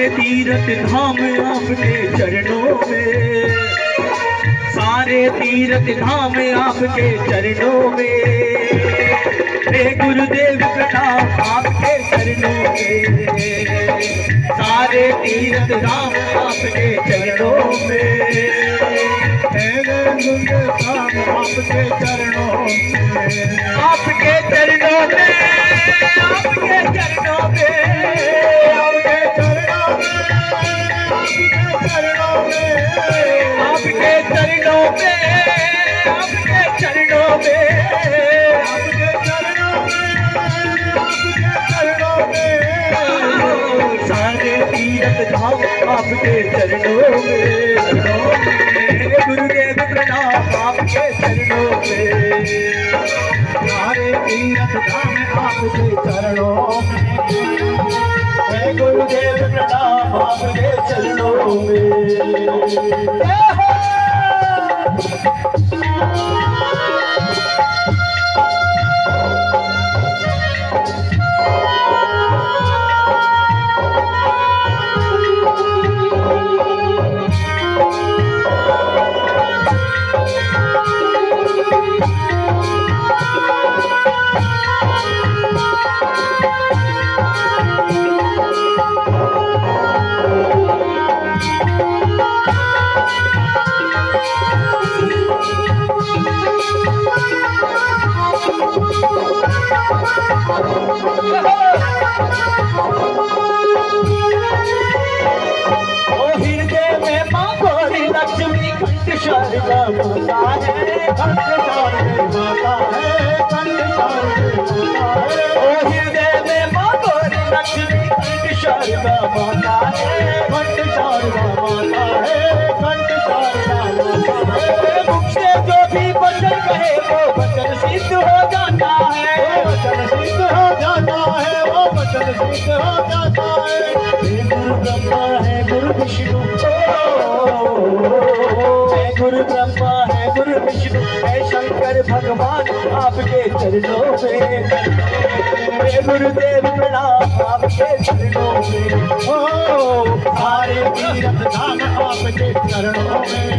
सारे तीर्थ धाम आपके चरणों में, सारे तीर्थ धाम आपके चरणों में। हे गुरुदेव प्रणाम आपके चरणों में, सारे तीर्थ धाम आपके चरणों में। हे गुरुदेव प्रणाम आपके चरणों में, आपके चरणों में, आपके चरणों में, आपके चरणों में, आपके चरणों में, आपके चरणों में, आपके चरणों में, आपके चरणों में, सारे तीर्थ धाम आपके चरणों में। गुरुदेव प्रणाम आपके चरणों में, सारे तीर्थ धाम आपके चरणों में। हे गुरुदेव प्रणाम आपके चरणों में। गुरु ब्रह्मा है गुरु विष्णु है शंकर भगवान आपके चरणों में। हे गुरुदेव प्रणाम आपके चरणों में। ओ सारे तीर्थ धाम आपके चरणों में।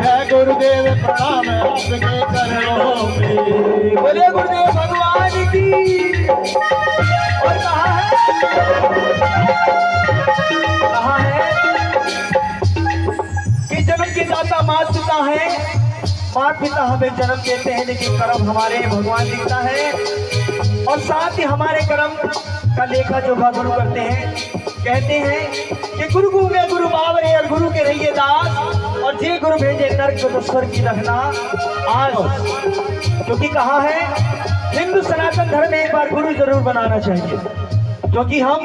है गुरुदेव प्रणाम आपके चरणों में। बोले गुरुदेव भगवान की। और कहाँ है कि जन्म के दाता माता पिता है। माता पिता हमें जन्म देते हैं लेकिन कर्म हमारे भगवान लिखता है। और साथ ही हमारे कर्म का लेखा जोखा गुरु करते हैं। कहते हैं कि गुरु गूंगे गुरु बावरे और गुरु के रहिए दास। और जे गुरु भेजे नर्क तो स्वर्ग की रखना आज। क्योंकि कहा है हिंदू सनातन धर्म में एक बार गुरु जरूर बनाना चाहिए। क्योंकि हम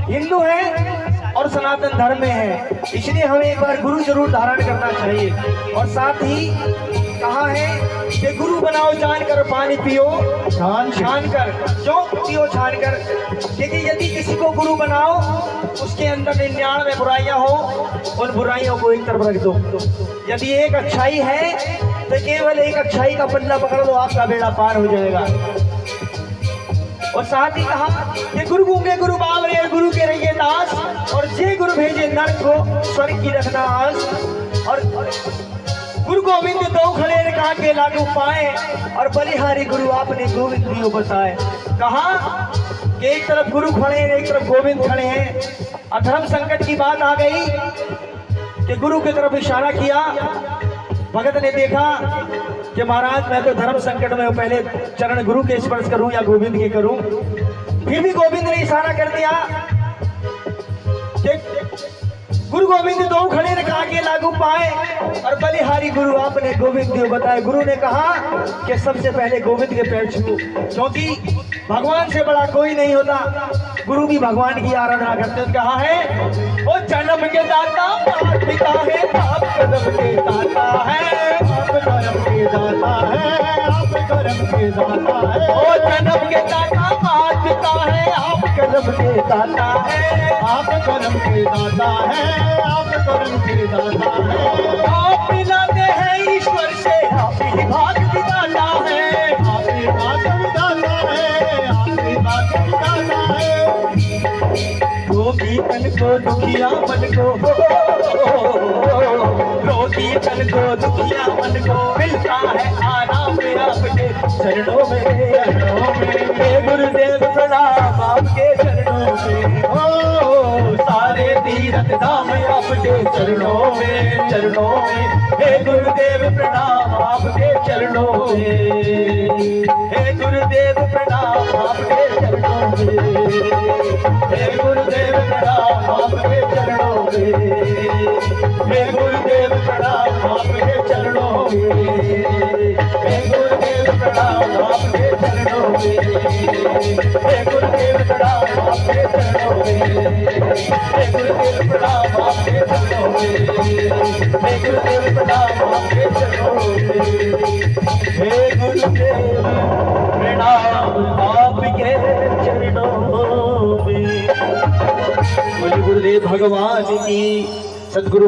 हिंदू हैं और सनातन धर्म में है, इसलिए हमें एक बार गुरु जरूर धारण करना चाहिए। और साथ ही कहा है कि गुरु बनाओ जान कर पानी पियो छान कर। क्यों पियो छान कर? क्योंकि यदि किसी को गुरु बनाओ उसके अंदर 99 बुराइयां हो, उन बुराइयों को एक तरफ रख दो। यदि एक अच्छाई है तो केवल एक अच्छाई का पल्ला पकड़ लो, आपका बेड़ा पार हो जाएगा। और साथ ही कहा कि गुरु गूंगे गुरु बावरे और गुरु के रहिए दास। और जे गुरु भेजे नर्क को स्वर्ग की रखना आस। और गुरु गोविंद दो खड़े कहा के लागू पाए। और बलिहारी गुरु आपने गोविंद दियो बताए। कहा कि एक तरफ गुरु खड़े हैं, एक तरफ गोविंद खड़े हैं। अधर्म संकट की बात आ गई कि गुरु की तरफ इशारा किया। भगत ने देखा कि महाराज मैं तो धर्म संकट में हूं, पहले चरण गुरु के स्पर्श करूं या गोविंद के करूं। फिर भी गोविंद ने इशारा कर दिया कि गुरु गोविंद दो खड़े रखा के लागू पाए। और बलिहारी गुरु आपने गोविंद दियो बताए। गुरु ने कहा कि सबसे पहले गोविंद के पैर छू, क्योंकि भगवान से बड़ा कोई नहीं होता। गुरु भी भगवान की आराधना करते हैं। कहा है वो जन्म के दाता बाप पिता है, बाप कर्म के दाता है, बाप कर्म के दाता है, आप कर्म के दाता है। वो जन्म के दाता बाप पिता है, आप कर्म के दाता है, आप कर्म के दाता है, आप कर्म के दाता है। आप मिलाते हैं ईश्वर से, आप ही भाग विधाता है, आप ही भाग विधाता है, आप ही भाग विधाता है। रोगी तन को दुखिया मन को, रोगी तन को दुखिया मन को मिलता है आराम आपके चरणों में, चरणों में। हे गुरुदेव प्रणाम आपके चरणों में, ओ सारे तीर्थ धाम आपके चरणों में, चरणों में। हे गुरुदेव प्रणाम आपके चरणों में, हे गुरुदेव प्रणाम आपके चरणों में, हे गुरुदेव प्रणाम आपके चरणों में, हे गुरुदेव प्रणाम आपके चरणों में, हे गुरुदेव प्रणाम आपके चरणों में, हे गुरुदेव प्रणाम आपके चरणों में, हे गुरुदेव प्रणाम आपके चरणों में, हे गुरुदेव प्रणाम आपके चरणों में, हे गुरुदेव प्रणाम आपके चरणों में। बोलिए गुरुदेव भगवान की। सद्गुरु